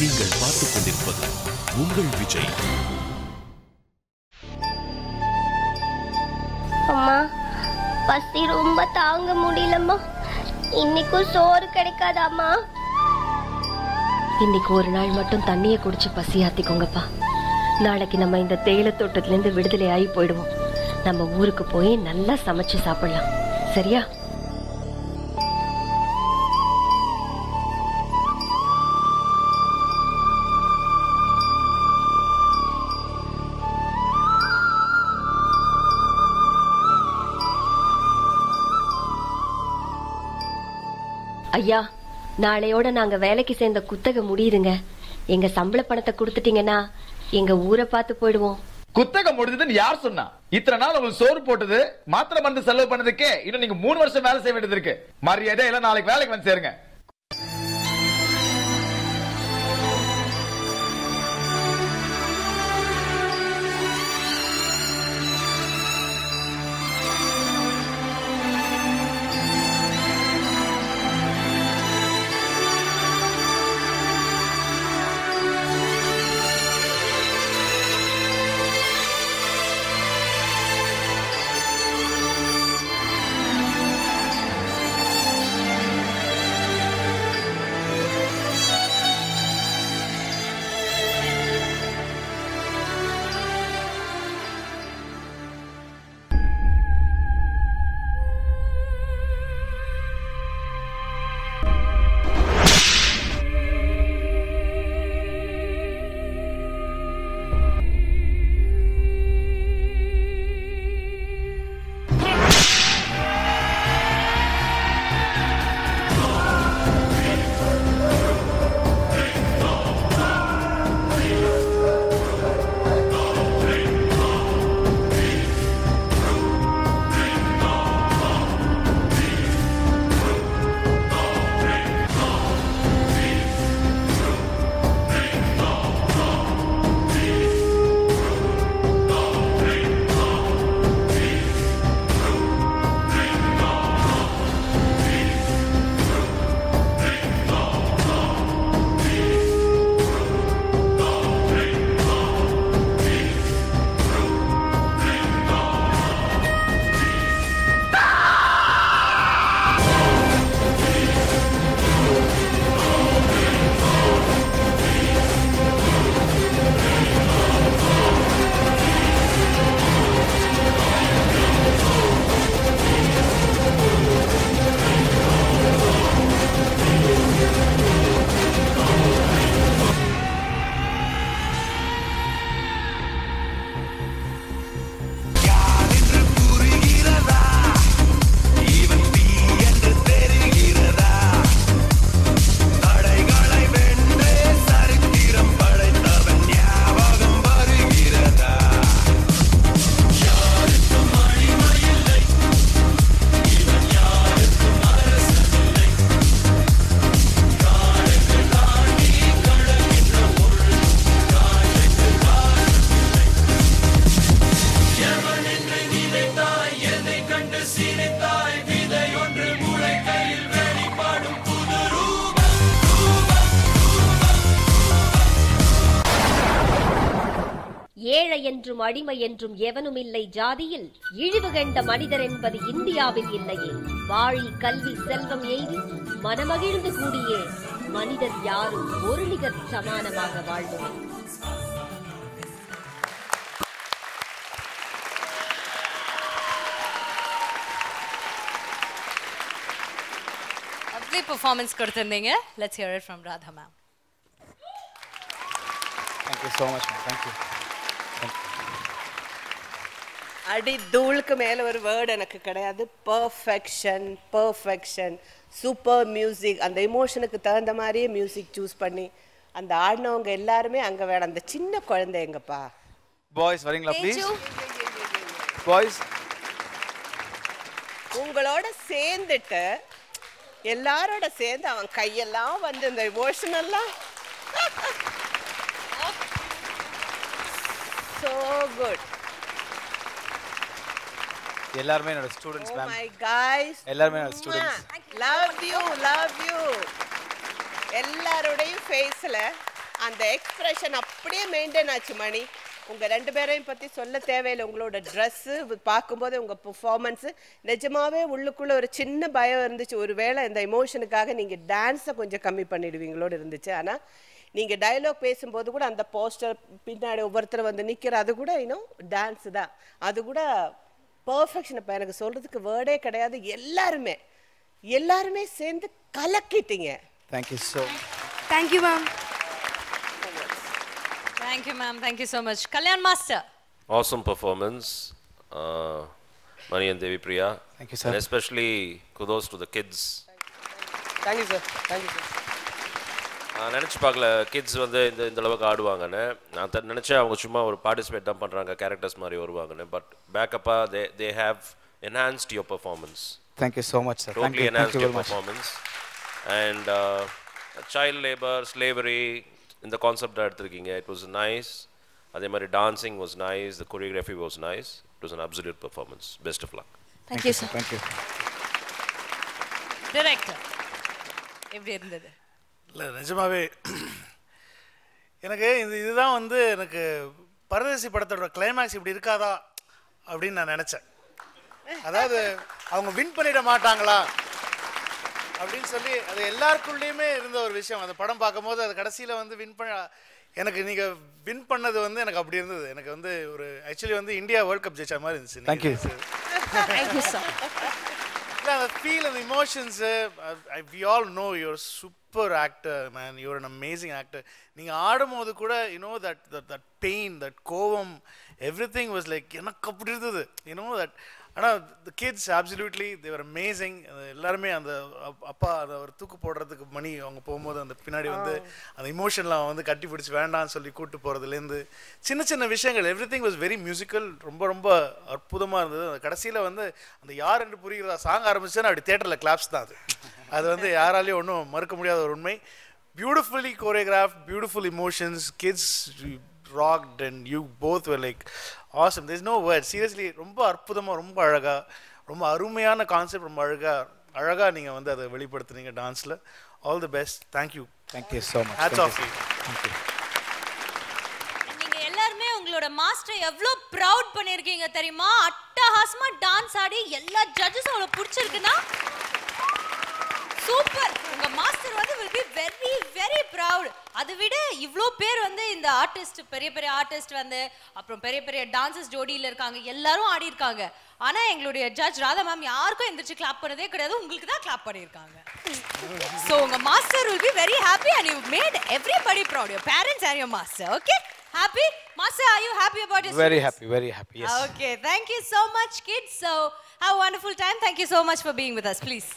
நீங்கள் பார்த்துக் கொண்டிருப்பது உங்கள் விஜய். அம்மா, பசி ரொம்ப தாங்க முடியலம்மா. இன்னைக்கும் சோறு கிடைக்காதாம்மா? இன்னைக்கு ஒரு நாள் மட்டும் தண்ணியை குடிச்சு பசியாத்திக்கோங்கப்பா. நாளைக்கு நம்ம இந்த தேயிலை தோட்டத்துல இருந்து விடுதலை ஆகி போயிடுவோம். நம்ம ஊருக்கு போய் நல்லா சமைச்சு சாப்பிடலாம். சரியா? ஐயா, நாளையோட நாங்க வேலைக்கு சேர்ந்த குத்தகை முடியுதுங்க. எங்க சம்பள பணத்தை கொடுத்துட்டீங்கன்னா எங்க ஊரை பார்த்து போயிடுவோம். குத்தகை முடிஞ்சதுன்னு யார் சொன்னா? இத்தனை நாள் உங்களுக்கு சோறு போட்டது, மாத்திரை மருந்து செலவு பண்ணதுக்கே இன்னும் நீங்க 3 வருஷம் வேலை செய்ய வேண்டியது இருக்கு. மரியாதை எல்லாம் நாளைக்கு வேலைக்கு வந்து சேருங்க. ஏழை என்றும் அடிமை என்றும் எவனும் இல்லை ஜாதியில், இழிவு கண்ட மனிதர் என்பது இந்தியாவில் இல்லையே. வாழி கல்வி செல்வம் எய்தி மனமகிழ்ந்து கூடியே மனிதர் யாரும் ஒரு நிகர் சமானமாக வாழ்வோம். Performance கொடுத்திருந்தீங்க. Let's hear it from Radha ma'am. Thank you so much, ma'am. Thank you. அடி தூளுக்கு மேல ஒரு வேர்டு எனக்கு கிடையாது. Perfection, perfection, super music. அந்த எமோஷனுக்கு தகுந்த மாதிரியே மியூசிக் சூஸ் பண்ணி அந்த ஆடினவங்க எல்லாருமே அங்க வேணும். அந்த சின்ன குழந்தை எங்கப்பா? பாய்ஸ் வரீங்களா ப்ளீஸ்? பாய்ஸ் உங்களோட சேர்ந்துட்டு எல்லாரோட சேர்ந்து அவன் கையெல்லாம் வந்து இந்த எமோஷனெல்லாம் so good. எல்லாரும் என்னோட students ma'am. Oh my guys. எல்லாரும் என்னோட students. Love you, love you. எல்லாரோடையும் ஃபேஸ்ல அந்த எக்ஸ்பிரஷன் அப்படியே மெயின்டைன் ஆச்சு மணி. உங்க 2 பேரையும் பத்தி சொல்ல தேவையில்லை. உங்களோட ட்ரெஸ்ஸு பார்க்கும்போது உங்க பெர்ஃபார்மன்ஸு நிஜமாவே உள்ளுக்குள்ள ஒரு சின்ன பயம் இருந்துச்சு, ஒருவேளை இந்த எமோஷனுக்காக நீங்க டான்ஸை கொஞ்சம் கம்மி பண்ணிடுவீங்களோடு இருந்துச்சு. ஆனா நீங்க டயலாக் பேசும்போது கூட அந்த போஸ்டர் பின்னாடி ஒவ்வொருத்தர் வந்து நிக்கிற அது கூட இன்னும் டான்ஸ் தான், அது கூட பர்ஃபெக்ஷன். இப்போ எனக்கு சொல்றதுக்கு வேர்டே கிடையாது. எல்லாருமே சேர்ந்து கலக்கிட்டீங்க. Thank you so. Thank you, ma'am. Thank you, ma'am. Thank you so much. Kalyan Master. Awesome performance, Mani and Devi Priya. Thank you, sir. And especially kudos to the kids. Thank you, sir. Thank you, sir. நினச்சி பார்க்கல kids வந்து இந்த அளவுக்கு ஆடுவாங்கன்னு. நான் நினச்சேன் அவங்க சும்மா ஒரு பார்ட்டிசிபேட் தான் பண்ணுறாங்க, கேரக்டர்ஸ் மாதிரி வருவாங்கன்னு. பட் பேக்கப்பாக they have enhanced your performance. Thank you so much, sir. Totally enhanced your performance. And child labor, slavery, இந்த கான்செப்டாக எடுத்திருக்கீங்க. It was nice. அதே மாதிரி dancing was nice. The choreography was nice. It was an absolute performance. Best of luck. Thank you, sir. Thank you. Director. எப்படி இருந்தது? இல்லை நிஜமாவே எனக்கு இதுதான் வந்து எனக்கு பரதேசி படத்தோட கிளைமேக்ஸ் இப்படி இருக்காதா அப்படின்னு நான் நினச்சேன். அதாவது அவங்க வின் பண்ணிட மாட்டாங்களா அப்படின்னு சொல்லி அது எல்லாருக்குள்ளேயுமே இருந்த ஒரு விஷயம். அந்த படம் பார்க்கும்போது அது கடைசியில் வந்து வின் பண்ண எனக்கு நீங்கள் வின் பண்ணது வந்து எனக்கு அப்படி இருந்தது. எனக்கு வந்து ஒரு ஆக்சுவலி வந்து இந்தியா வேர்ல்ட் கப் ஜெயிச்ச மாதிரி இருந்துச்சு. தேங்க்யூ. Thank you sir. இல்லை அந்த ஃபீல் அந்த emotions we all know your super actor man, you're an amazing actor. நீங்கள் ஆடும்போது கூட யூனோ தட் பெயின், தட் கோவம், எவ்ரி திங் வாஸ் லைக் எனக்கு அப்படி இருந்தது யூனோ தட். ஆனால் the kids absolutely they were amazing. எல்லாருமே அந்த அப்பா அதை ஒரு தூக்கு போடுறதுக்கு மணி அவங்க போகும்போது அந்த பின்னாடி வந்து அந்த இமோஷன்லாம் வந்து கட்டி பிடிச்சி வேண்டான்னு சொல்லி கூப்பிட்டு போகிறதுலேருந்து சின்ன சின்ன விஷயங்கள் every thing was very musical. ரொம்ப ரொம்ப அற்புதமாக இருந்தது. அந்த கடைசியில் வந்து அந்த யார் என்று புரிகிறதா சாங் ஆரம்பிச்சுன்னா அப்படி தேட்டரில் கிளாப்ஸ் தான். அது வந்து யாராலையும் ஒன்றும் மறுக்க முடியாத ஒரு உண்மை. Beautifully choreograph, beautiful emotions, kids rocked and you both were like awesome. There's no word. Seriously, ரொம்ப அற்புதமா, ரொம்ப அழகா, ரொம்ப அருமையான கான்செப்ட், ரொம்ப அழகா நீங்க வந்து அதை வெளிப்படுத்துறீங்க டான்ஸ்ல. All the best. Thank you. Thank you so much. Hats off. Thank you. நீங்க எல்லாரும் உங்களோட மாஸ்டர் எவ்வளவு ப்ரவுட் பண்ணிருக்கீங்க தெரியுமா? அட்டகாசமா டான்ஸ் ஆடி எல்லா ஜட்ஜஸ் அவளை பிடிச்சிருக்குன்னா சூப்பர். உங்க மாஸ்டர் வந்து will be very very proud. அதை விட இவ்ளோ பேர் வந்து இந்த ஆர்டிஸ்ட், பெரிய பெரிய ஆர்டிஸ்ட் வந்து அப்புறம் பெரிய பெரிய டான்சர்ஸ் ஜோடியில் இருக்காங்க, எல்லாரும் ஆடி இருக்காங்க. ஆனா எங்களுடைய ஜட்ஜ் ராதா மேம் யாருக்கும் எந்திரிச்சு கிளாப் பண்ணதே கிடையாது, உங்களுக்கு தான் கிளாப் பண்ணியிருக்காங்க. So உங்க master will be very happy and you made everybody proud. Your parents and your master. Okay? Happy? Master, are you happy about your Very students? happy, very happy. Yes. Okay, thank you so much kids. So have a wonderful time. Thank you so much for being with us. Please.